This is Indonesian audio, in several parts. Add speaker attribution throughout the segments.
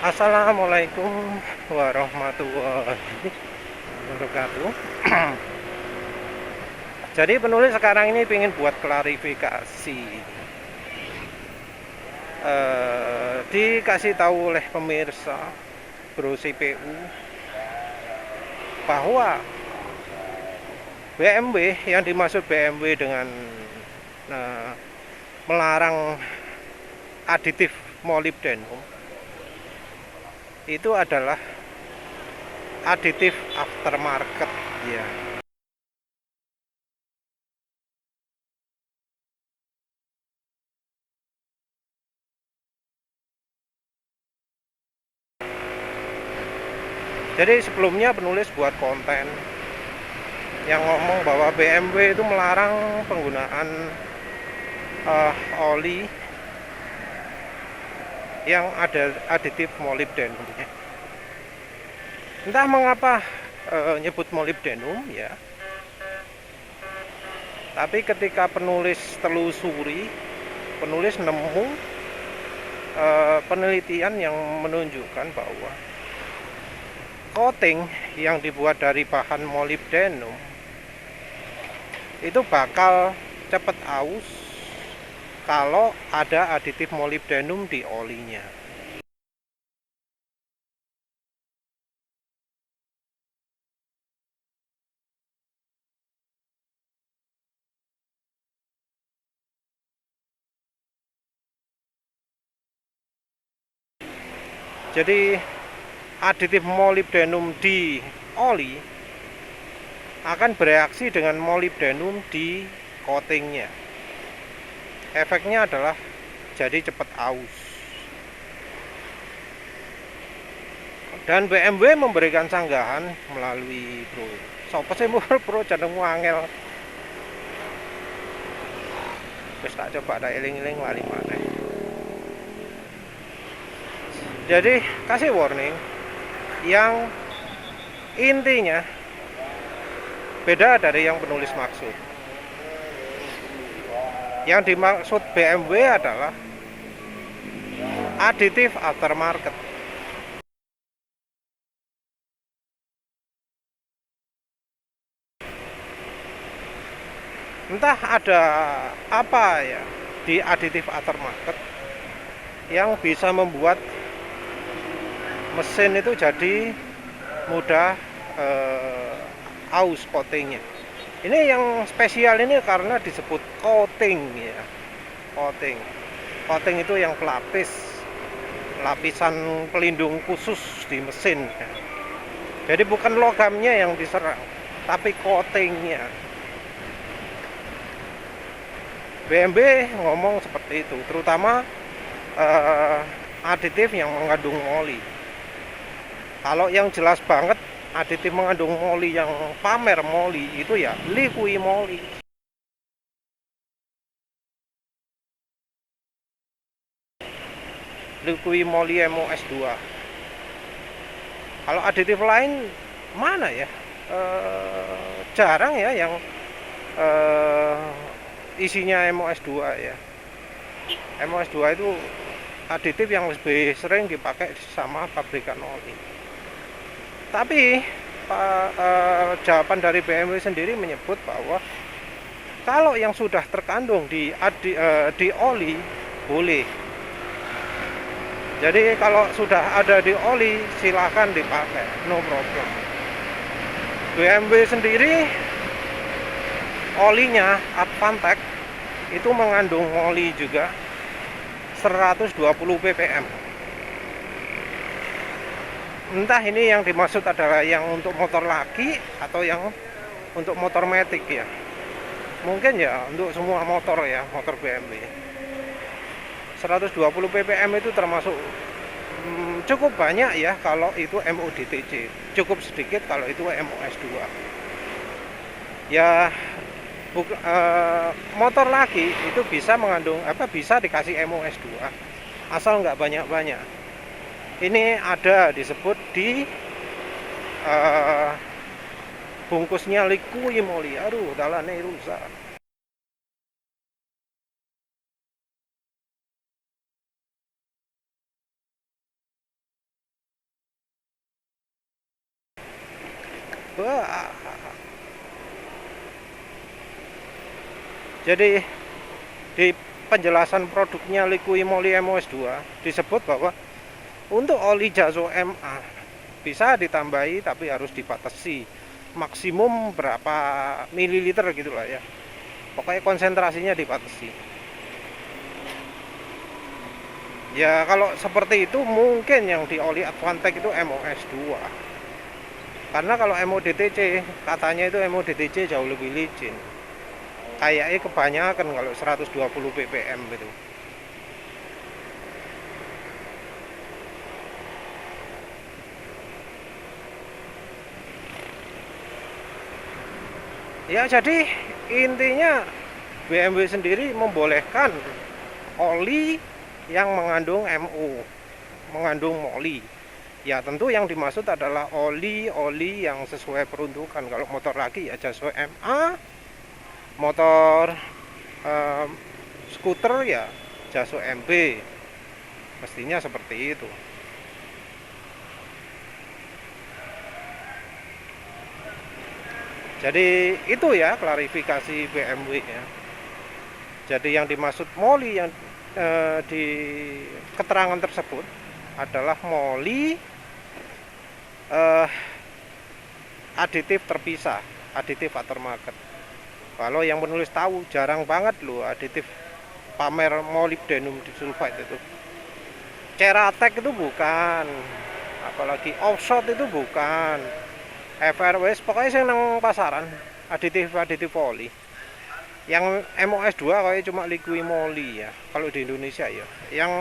Speaker 1: Assalamualaikum warahmatullahi wabarakatuh. Jadi penulis sekarang ini ingin buat klarifikasi, dikasih tahu oleh pemirsa Bro CPU bahwa BMW, yang dimaksud BMW dengan melarang aditif molybdenum itu adalah aditif aftermarket ya. Jadi sebelumnya penulis buat konten yang ngomong bahwa BMW itu melarang penggunaan oli yang ada aditif molybdenum. Entah mengapa nyebut molybdenum ya. Tapi ketika penulis telusuri, penulis nemu penelitian yang menunjukkan bahwa coating yang dibuat dari bahan molybdenum itu bakal cepat aus kalau ada aditif molybdenum di olinya. Jadi aditif molybdenum di oli akan bereaksi dengan molybdenum di coatingnya. Efeknya adalah jadi cepat aus. Dan BMW memberikan sanggahan melalui Bro. Sopo sih Bro jeneng angel. Wis tak coba tak eling-eling lali maneh. Jadi kasih warning yang intinya beda dari yang penulis maksud. Yang dimaksud BMW adalah aditif aftermarket. Entah ada apa ya di aditif aftermarket yang bisa membuat mesin itu jadi mudah aus coatingnya. Ini yang spesial ini karena disebut coating ya. Coating itu yang pelapis, lapisan pelindung khusus di mesin ya. Jadi bukan logamnya yang diserang, tapi coatingnya. BMW ngomong seperti itu, terutama aditif yang mengandung oli. Kalau yang jelas banget aditif mengandung moli yang pamer moli itu ya liqui moly. Liqui moly MOS2. Kalau aditif lain mana ya? Jarang ya yang isinya MOS2 ya. MOS2 itu aditif yang lebih sering dipakai sama pabrikan oli. Tapi jawaban dari BMW sendiri menyebut bahwa kalau yang sudah terkandung di oli boleh. Jadi kalau sudah ada di oli silakan dipakai, no problem. BMW sendiri olinya Advantech itu mengandung oli juga 120 ppm. Entah ini yang dimaksud adalah yang untuk motor laki atau yang untuk motor matic ya. Mungkin ya untuk semua motor ya, motor BMW. 120 ppm itu termasuk cukup banyak ya kalau itu MODTC. Cukup sedikit kalau itu MOS2. Ya motor laki itu bisa mengandung bisa dikasih MOS2 asal nggak banyak-banyak. Ini ada disebut di bungkusnya liqui moly. Aduh, dalane rusak. Wah, jadi di penjelasan produknya Liqui Moly MOS2 disebut bahwa untuk oli Jaso MA bisa ditambahi tapi harus dibatasi maksimum berapa mililiter gitulah ya. Pokoknya konsentrasinya dibatasi. Ya kalau seperti itu mungkin yang di oli Advantech itu MOS2. Karena kalau MODTC katanya itu MODTC jauh lebih licin. Kayaknya kebanyakan kalau 120 ppm itu. Ya jadi intinya BMW sendiri membolehkan oli yang mengandung MO, mengandung moly. Ya tentu yang dimaksud adalah oli-oli yang sesuai peruntukan. Kalau motor laki ya Jaso MA, motor skuter ya Jaso MB, mestinya seperti itu. Jadi itu ya klarifikasi BMW ya. Jadi yang dimaksud moly yang di keterangan tersebut adalah moly aditif terpisah, aditif aftermarket. Kalau yang penulis tahu jarang banget loh aditif pamer molybdenum disulfide itu. Ceratec itu bukan, apalagi offshot itu bukan. FRWS pokoknya sing nang pasaran aditif oli. Yang MOS2 kayak cuma Liqui Moly ya kalau di Indonesia ya. Yang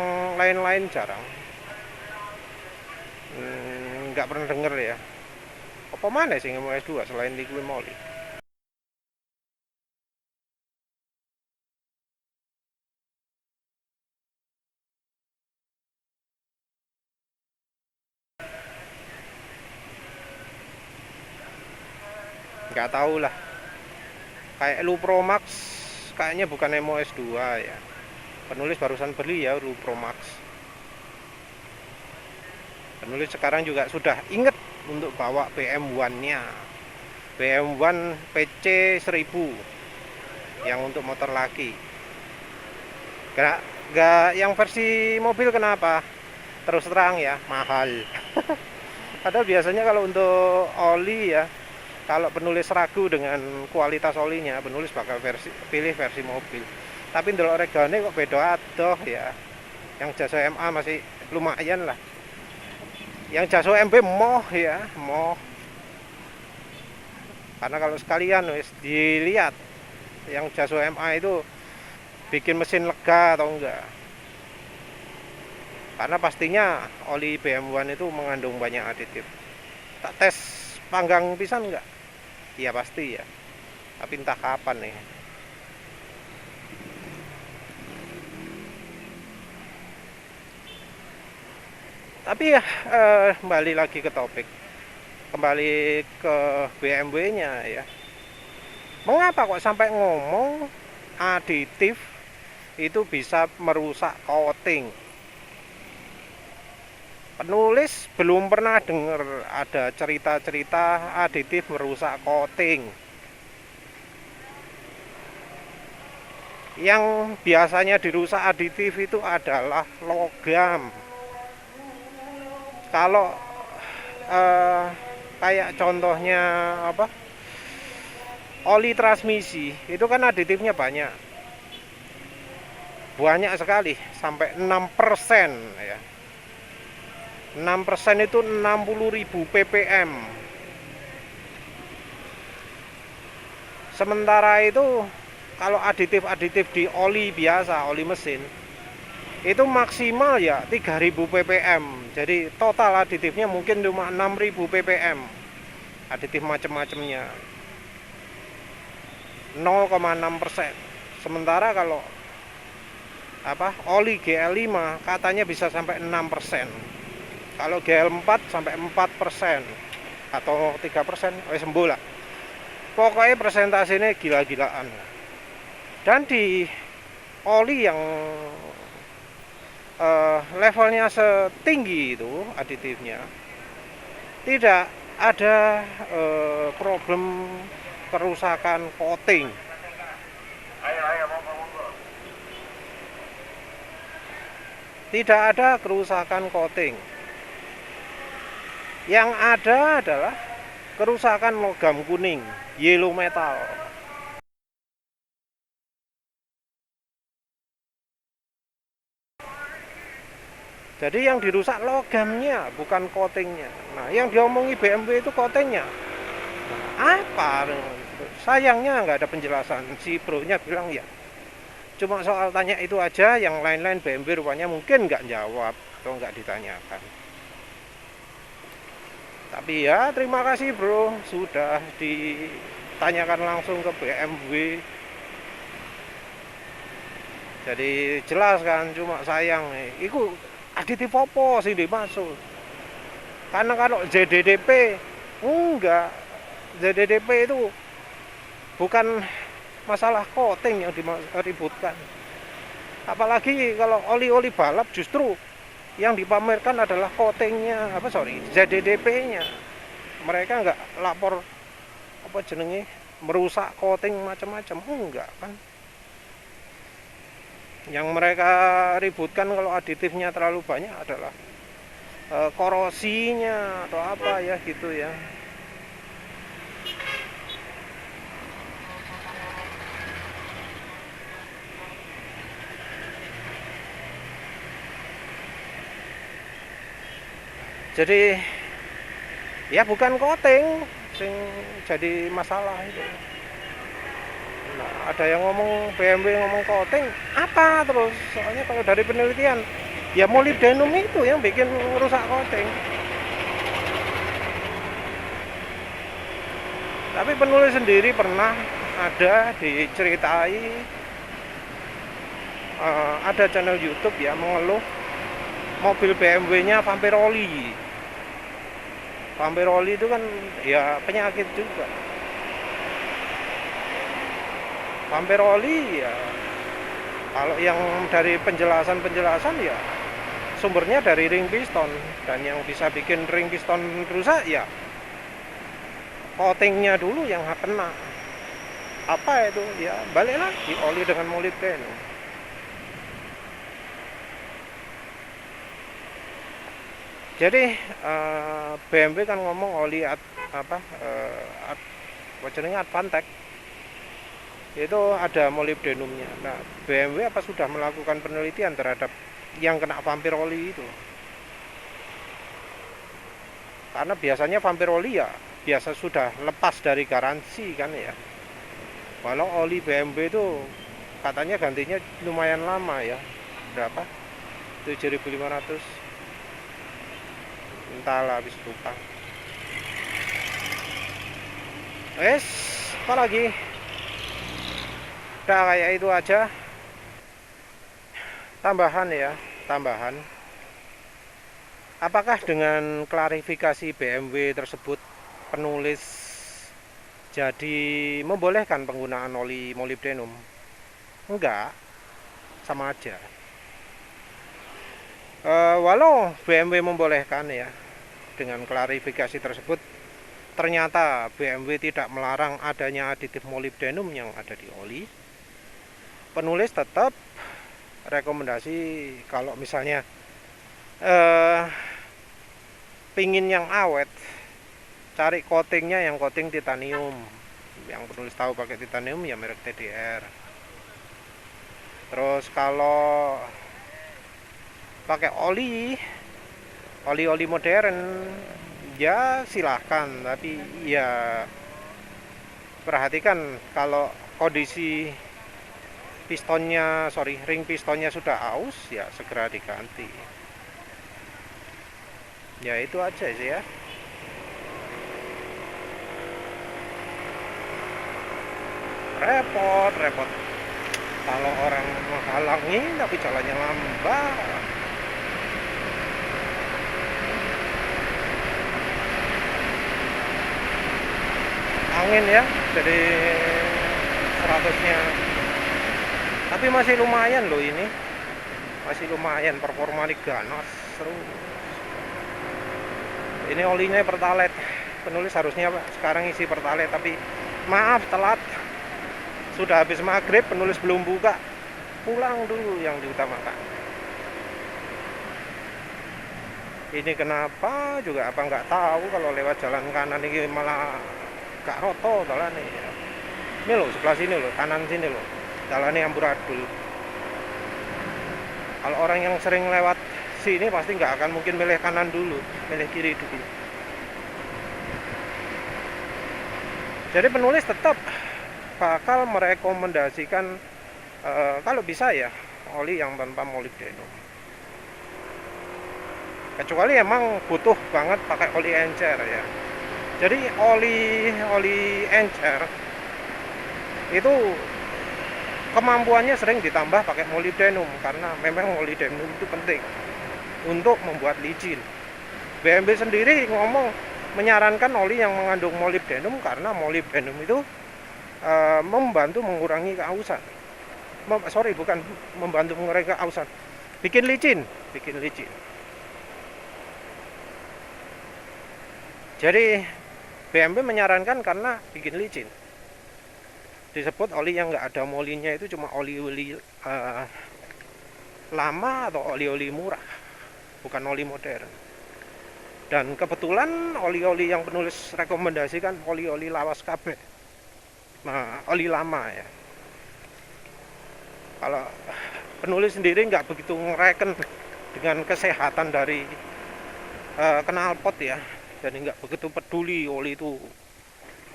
Speaker 1: lain-lain jarang. Nggak pernah denger ya. Apa mana sih MOS2 selain Liqui Moly? Nggak tahu lah. Kayak Lupro Max kayaknya bukan MOS2 ya. Penulis barusan beli ya Lupro Max. Penulis sekarang juga sudah inget untuk bawa BM1-nya. BM1 PC 1000 yang untuk motor laki. Gak yang versi mobil kenapa? Terus terang ya, mahal. Padahal biasanya kalau untuk oli ya, kalau penulis ragu dengan kualitas olinya, penulis bakal pilih versi mobil. Tapi ndelok regane kok beda adoh ya. Yang Jaso MA masih lumayan lah. Yang Jaso MB moh ya, moh. Karena kalau sekalian wis dilihat yang Jaso MA itu bikin mesin lega atau enggak. Karena pastinya oli BM1 itu mengandung banyak aditif. Tak tes panggang pisan enggak? Iya pasti ya. Tapi entah kapan nih. Tapi ya kembali lagi ke topik. Kembali ke BMW-nya ya. Mengapa kok sampai ngomong aditif itu bisa merusak coating? Penulis belum pernah dengar ada cerita-cerita aditif merusak coating. Yang biasanya dirusak aditif itu adalah logam. Kalau kayak contohnya apa? Oli transmisi, itu kan aditifnya banyak. Banyak sekali, sampai 6% ya. 6% itu 60.000 ppm. Sementara itu kalau aditif-aditif di oli biasa, oli mesin, itu maksimal ya 3.000 ppm. Jadi total aditifnya mungkin cuma 6.000 ppm. Aditif macam-macamnya 0,6%. Sementara kalau oli GL5 katanya bisa sampai 6%. Kalau GL4 sampai 4% atau 3%, sembuh lah. Pokoknya presentasinya gila-gilaan. Dan di oli yang levelnya setinggi itu aditifnya, tidak ada problem kerusakan coating. Tidak ada kerusakan coating. Yang ada adalah kerusakan logam kuning, yellow metal. Jadi yang dirusak logamnya, bukan coatingnya. Nah, yang diomongi BMW itu coatingnya. Nah, apa? Sayangnya nggak ada penjelasan. Si bro-nya bilang ya, cuma soal tanya itu aja, yang lain-lain BMW rupanya mungkin nggak jawab atau nggak ditanyakan. Tapi ya terima kasih bro, sudah ditanyakan langsung ke BMW. Jadi jelas kan, cuma sayang itu aditif apa sih dimaksud. Karena kalau ZDDP enggak, ZDDP itu bukan masalah coating yang diributkan. Apalagi kalau oli-oli balap justru yang dipamerkan adalah coatingnya, ZDDP-nya. Mereka enggak lapor merusak coating macam-macam, enggak kan. Yang mereka ributkan kalau aditifnya terlalu banyak adalah korosinya atau apa ya gitu ya. Jadi ya bukan coating sing jadi masalah itu. Nah, ada yang ngomong BMW ngomong coating apa terus, soalnya kalau dari penelitian ya molybdenum itu yang bikin rusak coating. Tapi penulis sendiri pernah ada diceritai, ada channel YouTube ya mengeluh mobil BMW-nya vampir oli. Vampir oli itu kan ya penyakit juga. Vampir oli ya, kalau yang dari penjelasan ya sumbernya dari ring piston, dan yang bisa bikin ring piston rusak ya coatingnya dulu yang kena. Apa itu ya, balik lagi oli dengan molybdenum. Jadi BMW kan ngomong oli Advantech itu ada molybdenumnya. Nah, BMW apa sudah melakukan penelitian terhadap yang kena vampir oli itu? Karena biasanya vampir oli ya biasa sudah lepas dari garansi kan ya. Walau oli BMW itu katanya gantinya lumayan lama ya. Berapa? 7.500. Entahlah, habis lupa. Apa lagi? Udah kayak itu aja. Tambahan. Apakah dengan klarifikasi BMW tersebut penulis jadi membolehkan penggunaan oli molybdenum? Enggak, sama aja. Walau BMW membolehkan ya, dengan klarifikasi tersebut ternyata BMW tidak melarang adanya aditif molybdenum yang ada di oli. Penulis tetap rekomendasi kalau misalnya pingin yang awet, cari coatingnya yang coating titanium. Yang penulis tahu pakai titanium ya merek TDR. Terus kalau pakai oli modern ya silahkan, tapi ya perhatikan kalau kondisi ring pistonnya sudah aus ya segera diganti. Ya itu aja sih ya. Repot kalau orang menghalangi tapi jalannya lambat. Angin ya, jadi 100-nya. Tapi masih lumayan loh ini. Masih lumayan, performa ganas, seru. Ini olinya Pertalite. penulis harusnya sekarang isi Pertalite, tapi maaf telat, sudah habis maghrib, penulis belum buka, pulang dulu yang diutamakan. Ini kenapa juga apa nggak tahu, kalau lewat jalan kanan ini malah gak roto jalan nih. Ini loh sebelah sini loh, kanan sini loh, jalannya amburadul. Kalau orang yang sering lewat sini pasti nggak akan mungkin milih kanan dulu, milih kiri dulu. Jadi penulis tetap bakal merekomendasikan kalau bisa ya oli yang tanpa molybdenum. Kecuali emang butuh banget pakai oli encer ya. Jadi oli encer itu kemampuannya sering ditambah pakai molybdenum, karena memang molybdenum itu penting untuk membuat licin. BMB sendiri ngomong menyarankan oli yang mengandung molybdenum karena molybdenum itu membantu mengurangi kehausan. Bukan membantu mengurangi kehausan, bikin licin. Jadi BMB menyarankan karena bikin licin. Disebut oli yang nggak ada molinya itu cuma oli-oli lama atau oli-oli murah, bukan oli modern. Dan kebetulan oli-oli yang penulis rekomendasikan oli-oli lawas kabeh. Nah, oli lama ya. Kalau penulis sendiri nggak begitu ngereken dengan kesehatan dari knalpot ya, jadi nggak begitu peduli oli itu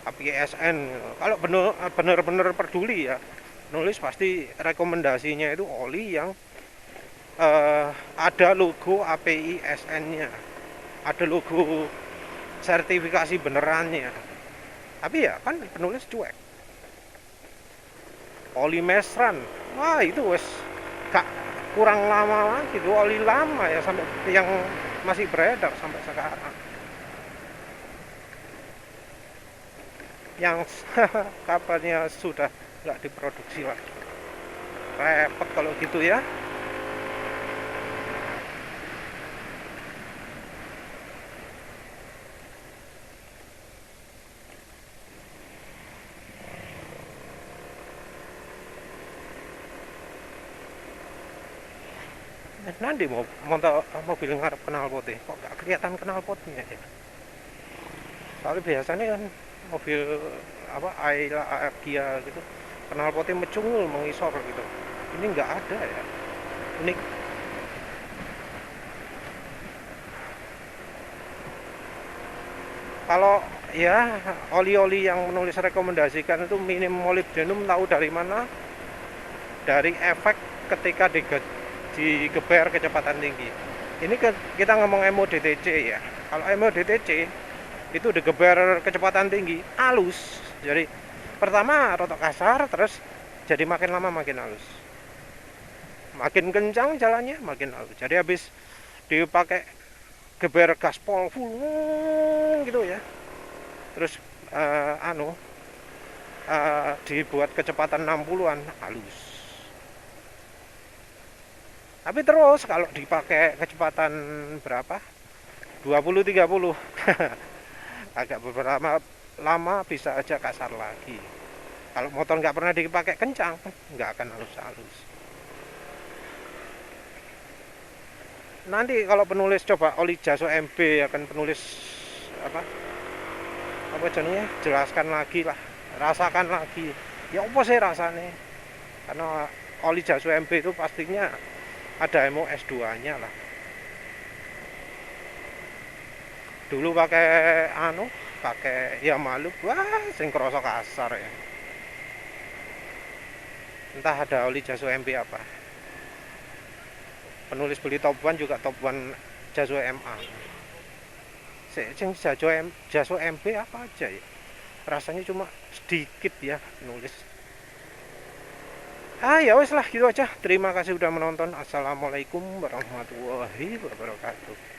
Speaker 1: APSN. Kalau benar-benar peduli ya, penulis pasti rekomendasinya itu oli yang ada logo API-SN-nya, ada logo sertifikasi benerannya. Tapi ya kan penulis cuek. Oli mesran, wah itu wes gak kurang lama lagi itu oli lama ya, sampai yang masih beredar sampai sekarang. Yang kabarnya sudah nggak diproduksi lagi. Repot kalau gitu ya. Nanti mau mobil ngarep knalpotnya kok nggak kelihatan knalpotnya ya. Soalnya biasanya kan mobil apa Ayla Agia gitu knalpotnya mecungul mengisor gitu, ini nggak ada ya, unik. Kalau ya oli-oli yang menulis rekomendasikan itu minim molybdenum, tahu dari mana? Dari efek ketika digeber kecepatan tinggi. Ini kita ngomong MODTC ya. Kalau MODTC itu digeber kecepatan tinggi, halus. Jadi pertama rotok kasar, terus jadi makin lama makin halus. Makin kencang jalannya makin halus. Jadi habis dipakai geber gaspol full gitu ya. Terus dibuat kecepatan 60-an halus. Tapi terus kalau dipakai kecepatan berapa? 20-30 agak beberapa lama bisa aja kasar lagi. Kalau motor nggak pernah dipakai kencang, nggak akan halus-halus. Nanti kalau penulis coba oli Jaso MB, akan penulis apa jadinya jelaskan lagi lah, rasakan lagi. Ya apa sih rasanya? Karena oli Jaso MB itu pastinya ada MOS2-nya lah. Dulu pakai ya malu, wah sing kroso kasar ya. Entah ada oli Jaso MB apa. Penulis beli Top One juga Top One Jaso MA. Sing Jaso MB apa aja ya? Rasanya cuma sedikit ya penulis. Ya wes lah gitu aja. Terima kasih udah menonton. Assalamualaikum warahmatullahi wabarakatuh.